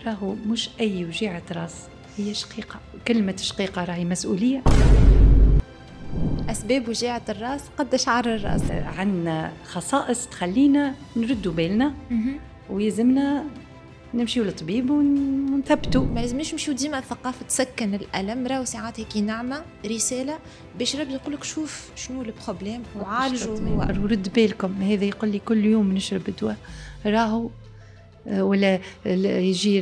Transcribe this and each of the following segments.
راهو مش أي وجيعة راس هي شقيقة. كلمة شقيقة راهي مسؤولية. أسباب وجيعة الراس قد شعر الراس. عندنا خصائص تخلينا نردوا بالنا ويلزمنا نمشيو للطبيب ونثبتوا. ما لازمش نمشيو ديما الثقافة تسكن الألم، راهو ساعات هيك نعمة رسالة باش ربي يقولك شوف شنو البروبليم وعالجوا. ورد بالكم هذا يقول لي كل يوم نشرب دواء راهو، ولا يجي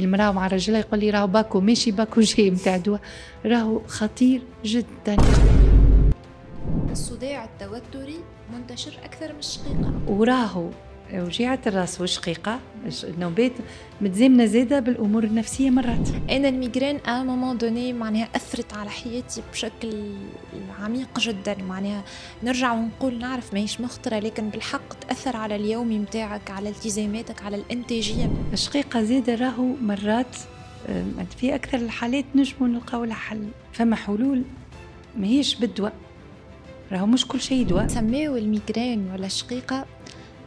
المرأة مع رجلها يقول لي راهو باكو ماشي باكو جاي متاع دواء، راهو خطير جدا. الصداع التوتري منتشر أكثر من الشقيقة، وراهو وجيعة الراس والشقيقة النوبات متزامنة زادة بالأمور النفسية مرات. أنا الميغرين à un moment donné معناها أثرت على حياتي بشكل عميق جدا، معناها نرجع ونقول نعرف ماهيش مخطرة لكن بالحق تأثر على اليومي متاعك، على التزاماتك، على الإنتاجية. الشقيقة زادة راهو مرات في أكثر الحالات نجموا نلقاو لها حل. فما حلول ماهيش بالدواء، راهو مش كل شيء دواء. سميوا الميغرين ولا الشقيقة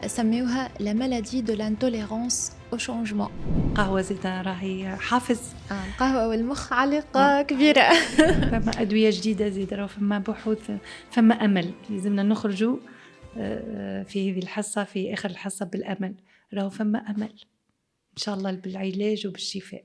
سميوها لا مالادي دو لانتوليرانس او شونجمون. قهوة زادة راهي حافز. القهوة والمخ علاقة كبيرة. فما أدوية جديدة زادة، راهو فما بحوث، فما أمل. لازمنا نخرجوا في هذه الحصة، في آخر الحصة بالأمل. راهو فما أمل إن شاء الله بالعلاج وبالشفاء.